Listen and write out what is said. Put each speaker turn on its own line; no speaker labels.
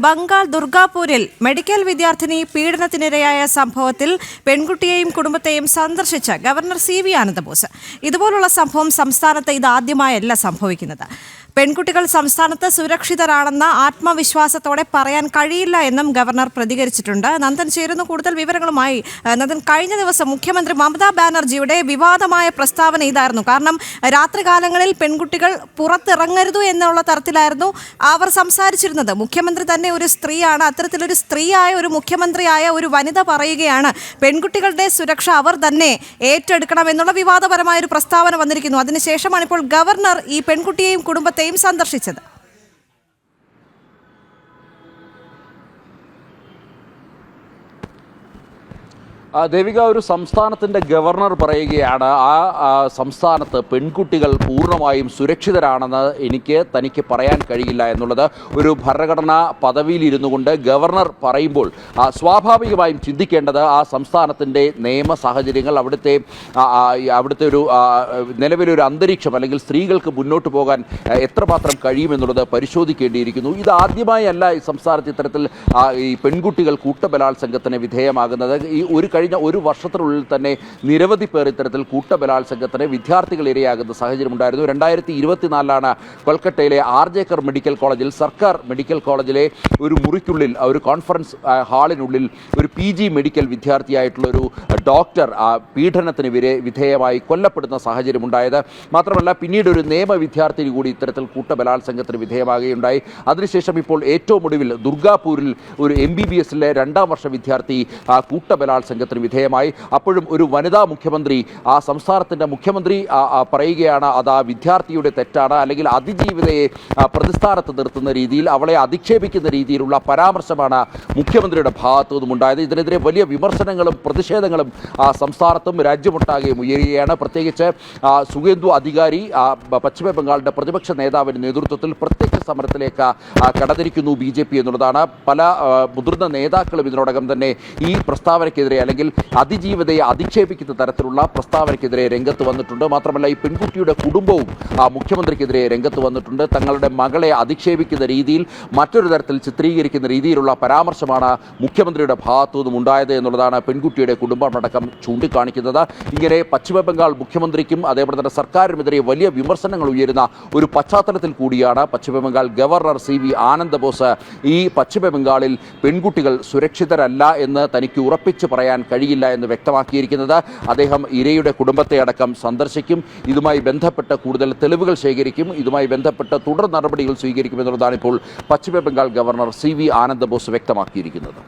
Bengal ദുർഗാപൂരിൽ medical വിദ്യാർത്ഥിനി പീഡനത്തിനിരയായ സംഭവത്തിൽ പെൺകുട്ടിയെയും കുടുംബത്തെയും സന്ദർശിച്ച ഗവർണർ സി.വി. ആനന്ദബോസ്. ഇതുപോലുള്ള സംഭവം സംസ്ഥാനത്ത് ഇതാദ്യമായല്ല സംഭവിക്കുന്നത്. പെൺകുട്ടികൾ സംസ്ഥാനത്ത് സുരക്ഷിതരാണെന്ന ആത്മവിശ്വാസത്തോടെ പറയാൻ കഴിയില്ല എന്നും ഗവർണർ പ്രതികരിച്ചിട്ടുണ്ട്. നന്ദൻ ചേരുന്നു കൂടുതൽ വിവരങ്ങളുമായി. നന്ദൻ, കഴിഞ്ഞ ദിവസം മുഖ്യമന്ത്രി മമതാ ബാനർജിയുടെ വിവാദമായ പ്രസ്താവന ഇതായിരുന്നു. കാരണം രാത്രികാലങ്ങളിൽ പെൺകുട്ടികൾ പുറത്തിറങ്ങരുത് എന്നുള്ള തരത്തിലായിരുന്നു അവർ സംസാരിച്ചിരുന്നത്. മുഖ്യമന്ത്രി തന്നെ ഒരു സ്ത്രീയാണ്. അത്തരത്തിലൊരു സ്ത്രീയായ ഒരു മുഖ്യമന്ത്രിയായ ഒരു വനിത പറയുകയാണ് പെൺകുട്ടികളുടെ സുരക്ഷ അവർ തന്നെ ഏറ്റെടുക്കണം എന്നുള്ള വിവാദപരമായ ഒരു പ്രസ്താവന വന്നിരിക്കുന്നു. അതിനുശേഷമാണ് ഇപ്പോൾ ഗവർണർ ഈ പെൺകുട്ടിയെയും കുടുംബത്തെയും സന്ദർശിച്ചത്.
ദേവിക, ഒരു സംസ്ഥാനത്തിൻ്റെ ഗവർണർ പറയുകയാണ് ആ സംസ്ഥാനത്ത് പെൺകുട്ടികൾ പൂർണ്ണമായും സുരക്ഷിതരാണെന്ന് തനിക്ക് പറയാൻ കഴിയില്ല എന്നുള്ളത്. ഒരു ഭരണഘടനാ പദവിയിലിരുന്നു കൊണ്ട് ഗവർണർ പറയുമ്പോൾ സ്വാഭാവികമായും ചിന്തിക്കേണ്ടത് ആ സംസ്ഥാനത്തിൻ്റെ നിയമ സാഹചര്യങ്ങൾ, അവിടുത്തെ ഒരു നിലവിലൊരു അന്തരീക്ഷം, അല്ലെങ്കിൽ സ്ത്രീകൾക്ക് മുന്നോട്ട് പോകാൻ എത്രമാത്രം കഴിയുമെന്നുള്ളത് പരിശോധിക്കേണ്ടിയിരിക്കുന്നു. ഇതാദ്യമായല്ല ഈ സംസ്ഥാനത്ത് ഇത്തരത്തിൽ ഈ പെൺകുട്ടികൾ കൂട്ടബലാത്സംഗത്തിന് വിധേയമാകുന്നത്. കഴിഞ്ഞ ഒരു വർഷത്തിനുള്ളിൽ തന്നെ നിരവധി പേർ ഇത്തരത്തിൽ കൂട്ടബലാത്സംഗത്തിന് വിദ്യാർത്ഥികൾ ഇരയാകുന്ന സാഹചര്യമുണ്ടായിരുന്നു. 2024 കൊൽക്കത്തയിലെ ആർജേക്കർ മെഡിക്കൽ കോളേജിൽ, സർക്കാർ മെഡിക്കൽ കോളേജിലെ ഒരു മുറിക്കുള്ളിൽ, ഒരു കോൺഫറൻസ് ഹാളിനുള്ളിൽ ഒരു PG മെഡിക്കൽ വിദ്യാർത്ഥിയായിട്ടുള്ളൊരു ഡോക്ടർ പീഡനത്തിന് വിധേയമായി കൊല്ലപ്പെടുന്ന സാഹചര്യമുണ്ടായത്. മാത്രമല്ല, പിന്നീട് ഒരു നിയമ വിദ്യാർത്ഥിനി കൂടി ഇത്തരത്തിൽ കൂട്ടബലാത്സംഗത്തിന് വിധേയമാകുകയുണ്ടായി. അതിനുശേഷം ഇപ്പോൾ ഏറ്റവും ഒടുവിൽ ദുർഗാപൂരിൽ ഒരു MBBSലെ 2ാം വർഷ വിദ്യാർത്ഥി കൂട്ടബലാത്സംഗത്തിന് വിധേയമായി. അപ്പോഴും ഒരു വനിതാ മുഖ്യമന്ത്രി, ആ സംസ്ഥാനത്തിൻ്റെ മുഖ്യമന്ത്രി പറയുകയാണ് അത് ആ വിദ്യാർത്ഥിയുടെ തെറ്റാണ്, അല്ലെങ്കിൽ അതിജീവിതയെ പ്രതിസ്ഥാനത്ത് നിർത്തുന്ന രീതിയിൽ, അവളെ അധിക്ഷേപിക്കുന്ന രീതിയിലുള്ള പരാമർശമാണ് മുഖ്യമന്ത്രിയുടെ ഭാഗത്തു നിന്നുമുണ്ടായത്. ഇതിനെതിരെ വലിയ വിമർശനങ്ങളും പ്രതിഷേധങ്ങളും സംസ്ഥാനത്തും രാജ്യമൊട്ടാകെയും ഉയരുകയാണ്. പ്രത്യേകിച്ച് സുഖേന്ദു അധികാരി പശ്ചിമ ബംഗാളിൻ്റെ പ്രതിപക്ഷ നേതാവിൻ്റെ നേതൃത്വത്തിൽ പ്രത്യേക സമരത്തിലേക്ക് കടന്നിരിക്കുന്നു BJP എന്നുള്ളതാണ്. പല മുതിർന്ന നേതാക്കളും ഇതിനോടകം തന്നെ ഈ പ്രസ്താവനയ്ക്കെതിരെ, അല്ലെങ്കിൽ അതിജീവിതയെ അധിക്ഷേപിക്കുന്ന തരത്തിലുള്ള പ്രസ്താവനയ്ക്കെതിരെ രംഗത്ത് വന്നിട്ടുണ്ട്. മാത്രമല്ല, ഈ പെൺകുട്ടിയുടെ കുടുംബവും മുഖ്യമന്ത്രിക്കെതിരെ രംഗത്ത് വന്നിട്ടുണ്ട്. തങ്ങളുടെ മകളെ അധിക്ഷേപിക്കുന്ന രീതിയിൽ, മറ്റൊരു തരത്തിൽ ചിത്രീകരിക്കുന്ന രീതിയിലുള്ള പരാമർശമാണ് മുഖ്യമന്ത്രിയുടെ ഭാഗത്തു നിന്നും ഉണ്ടായത് എന്നുള്ളതാണ് പെൺകുട്ടിയുടെ കുടുംബമടക്കം ചൂണ്ടിക്കാണിക്കുന്നത്. ഇങ്ങനെ പശ്ചിമ ബംഗാൾ മുഖ്യമന്ത്രിക്കും അതേപോലെ തന്നെ സർക്കാരിനുമെതിരെ വലിയ വിമർശനങ്ങൾ ഉയരുന്ന ഒരു പശ്ചാത്തലത്തിൽ കൂടിയാണ് പശ്ചിമ ബംഗാൾ ഗവർണർ C.V. ആനന്ദബോസ് ഈ പശ്ചിമ ബംഗാളിൽ പെൺകുട്ടികൾ സുരക്ഷിതരല്ല എന്ന് തനിക്ക് ഉറപ്പിച്ച് പറയാൻ കഴിയില്ല എന്ന് വ്യക്തമാക്കിയിരിക്കുന്നത്. അദ്ദേഹം ഇരയുടെ കുടുംബത്തെ അടക്കം സന്ദർശിക്കും, ഇതുമായി ബന്ധപ്പെട്ട കൂടുതൽ തെളിവുകൾ ശേഖരിക്കും, ഇതുമായി ബന്ധപ്പെട്ട തുടർ നടപടികൾ സ്വീകരിക്കുമെന്നുള്ളതാണ് ഇപ്പോൾ പശ്ചിമ ബംഗാൾ ഗവർണർ C.V. ആനന്ദബോസ് വ്യക്തമാക്കിയിരിക്കുന്നത്.